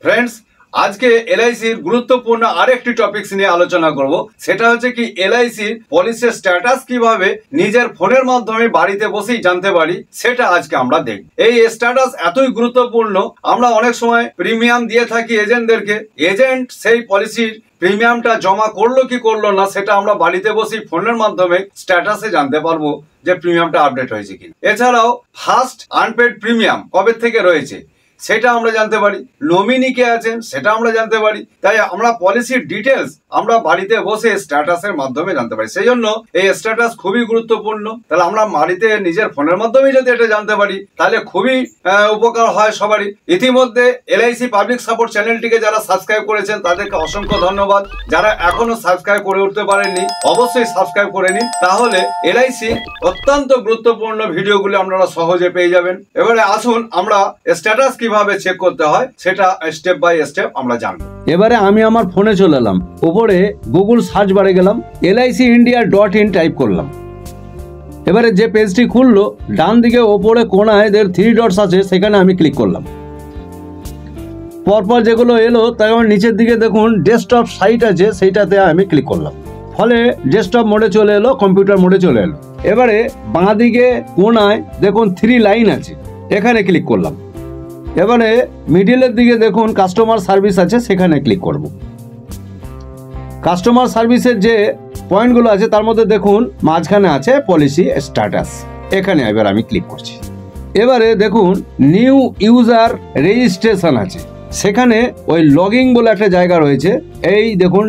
Friends, আজকে এলআইসির গুরুত্বপূর্ণ আরেকটি টপিকস নিয়ে আলোচনা করব। সেটা হচ্ছে কি এলআইসির পলিসির স্ট্যাটাস কিভাবে নিজের ফোনের মাধ্যমে বাড়িতে বসেই জানতে পারি, সেটা আজকে আমরা দেখব। এই স্ট্যাটাস এতই গুরুত্বপূর্ণ, আমরা অনেক সময় প্রিমিয়াম দিয়ে থাকি এজেন্টদেরকে। এজেন্ট সেই পলিসির প্রিমিয়ামটা জমা করলো কি করলো না, সেটা আমরা বাড়িতে বসেই ফোনের মাধ্যমে স্ট্যাটাসে জানতে পারবো যে প্রিমিয়ামটা আপডেট হয়েছে কিনা। এছাড়াও ফার্স্ট আনপেড প্রিমিয়াম কবে থেকে রয়েছে সেটা আমরা জানতে পারি, নমিনি কে আছেন সেটা আমরা জানতে পারি। তাই আমরা পলিসির ডিটেলস আমরা বাড়িতে বসে স্ট্যাটাসের মাধ্যমে জানতে পারি। সেই জন্য এই স্ট্যাটাস খুবই গুরুত্বপূর্ণ। তাহলে আমরা বাড়িতে নিজের ফোনের মাধ্যমে যদি এটা জানতে পারি তাহলে খুবই উপকার হয় সবারই। ইতিমধ্যে এলআইসি পাবলিক সাপোর্ট চ্যানেলটিকে যারা সাবস্ক্রাইব করেছেন তাদেরকে অসংখ্য ধন্যবাদ। যারা এখনো সাবস্ক্রাইব করে উঠতে পারেননি অবশ্যই সাবস্ক্রাইব করে নিন, তাহলে এলআইসি অত্যন্ত গুরুত্বপূর্ণ ভিডিওগুলো আপনারা সহজে পেয়ে যাবেন। এবারে আসুন আমরা স্ট্যাটাস কিভাবে চেক করতে হয় সেটা স্টেপ বাই স্টেপ আমরা জানবো। এবারে আমি আমার ফোনে চলে এলাম, উপরে গুগল সার্চ বারে গেলাম, LICindia.in টাইপ করলাম। এবারে যে পেজটি খুললো ডান দিকে ওপরে কোনায় 3 ডটস আছে, সেখানে আমি ক্লিক করলাম। পরপর যেগুলো এলো তাই আমার নিচের দিকে দেখুন ডেস্কটপ সাইট আছে, সেইটাতে আমি ক্লিক করলাম। ফলে ডেস্কটপ মোডে চলে এলো, কম্পিউটার মোডে চলে এলো। এবারে বাঁ দিকে কোনায় দেখুন 3 লাইন আছে, এখানে ক্লিক করলাম। এবারে মিডিলের দিকে দেখুন কাস্টমার সার্ভিস আছে, সেখানে ক্লিক করব। কাস্টমার সার্ভিসের যে পয়েন্টগুলো আছে তার মধ্যে দেখুন মাঝখানে আছে পলিসি স্ট্যাটাস, এখানে এবার আমি ক্লিক করছি। এবারে দেখুন নিউ ইউজার রেজিস্ট্রেশন আছে, সেখানে ওই লগিং বলে একটা জায়গা রয়েছে, এই দেখুন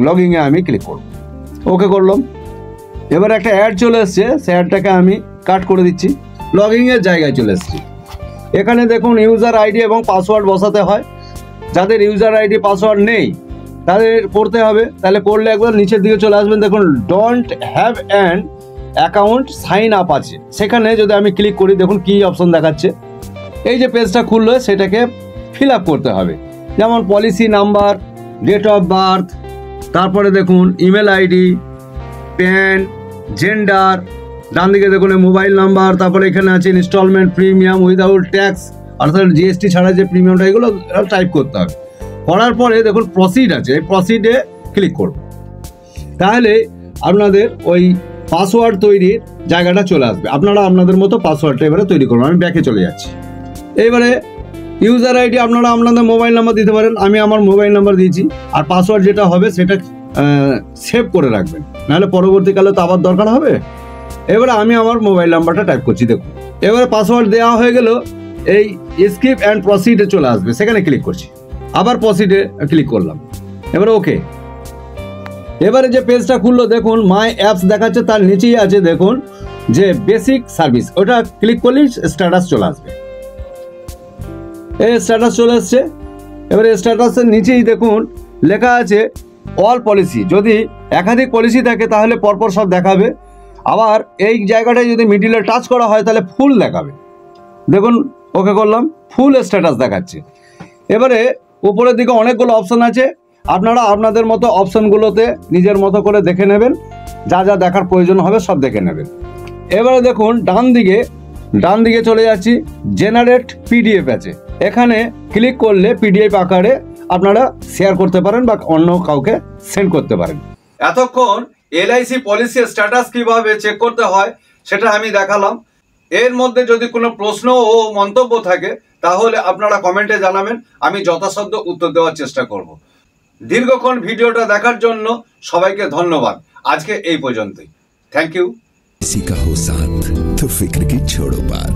লগিংয়ে আমি ক্লিক করব। ওকে করলাম। এবার একটা অ্যাড চলে এসছে, সেই অ্যাডটাকে আমি কাট করে দিচ্ছি। লগিংয়ের জায়গায় চলে এসছি। এখানে দেখুন ইউজার আইডি এবং পাসওয়ার্ড বসাতে হয়। যাদের ইউজার আইডি পাসওয়ার্ড নেই তাদের করতে হবে। তাহলে করলে একবার নিচের দিকে চলে আসবেন, দেখুন don't have an account sign up আছে, সেখানে যদি আমি ক্লিক করি দেখুন কি অপশন দেখাচ্ছে। এই যে পেজটা খুললো সেটাকে ফিল আপ করতে হবে, যেমন policy number, date of birth, তারপরে দেখুন ইমেল আইডি, প্যান, জেন্ডার, ডান দিকে দেখুন মোবাইল নাম্বার, তারপরে এখানে আছে ইনস্টলমেন্ট প্রিমিয়াম উইদাউট ট্যাক্স, অর্থাৎ জিএসটি ছাড়া যে প্রিমিয়ামটা, এগুলো টাইপ করতে হবে। করার পরে দেখুন প্রসিড আছে, এই প্রসিডে ক্লিক করব। তাহলে আপনাদের ওই পাসওয়ার্ড তৈরির জায়গাটা চলে আসবে। আপনারা আপনাদের মতো পাসওয়ার্ডটা এবারে তৈরি করবেন। আমি ব্যাকে চলে যাচ্ছি। এইবারে ইউজার আইডি আপনারা আপনাদের মোবাইল নাম্বার দিতে পারেন, আমি আমার মোবাইল নাম্বার দিয়েছি। আর পাসওয়ার্ড যেটা হবে সেটা সেভ করে রাখবেন, নাহলে পরবর্তীকালে তো আবার দরকার হবে। এবারে আমি আমার মোবাইল নাম্বারটা টাইপ করছি, দেখুন। এবারে পাসওয়ার্ড দেওয়া হয়ে গেল, এই স্কিপ অ্যান্ড প্রসিডে চলে আসবে, সেখানে ক্লিক করছি। আবার প্রসিডে ক্লিক করলাম, এবারে ওকে। এবারে যে পেজটা খুললো দেখুন মাই অ্যাপস দেখাচ্ছে, তার নিচেই আছে দেখুন যে বেসিক সার্ভিস, ওটা ক্লিক করলেই স্ট্যাটাস চলে আসবে। এই স্ট্যাটাস চলে আসছে। এবারে স্ট্যাটাসের নিচেই দেখুন লেখা আছে অল পলিসি। যদি একাধিক পলিসি থাকে তাহলে পরপর সব দেখাবে। আবার এই জায়গাটায় যদি মিডিলে টাচ করা হয় তাহলে ফুল দেখাবে। দেখুন ওকে করলাম, ফুল স্ট্যাটাস দেখাচ্ছে। এবারে উপরের দিকে অনেকগুলো অপশান আছে, আপনারা আপনাদের মতো অপশানগুলোতে নিজের মতো করে দেখে নেবেন, যা যা দেখার প্রয়োজন হবে সব দেখে নেবেন। এবারে দেখুন ডান দিকে চলে যাচ্ছি, জেনারেট পিডিএফ আছে, এখানে ক্লিক করলে পিডিএফ আকারে আপনারা শেয়ার করতে পারেন বা অন্য কাউকে সেন্ড করতে পারেন। এতক্ষণ এলআইসি পলিসি স্ট্যাটাস কিভাবে চেক করতে হয় সেটা আমি দেখালাম। এর মধ্যে যদি কোনো প্রশ্ন ও মন্তব্য থাকে তাহলে আপনারা কমেন্টে জানাবেন, আমি যথাসাধ্য উত্তর দেওয়ার চেষ্টা করব। দীর্ঘক্ষণ ভিডিওটা দেখার জন্য সবাইকে ধন্যবাদ। আজকে এই পর্যন্তই। Thank you. किसी का हो साथ तो फिक्र की छोड़ो बात।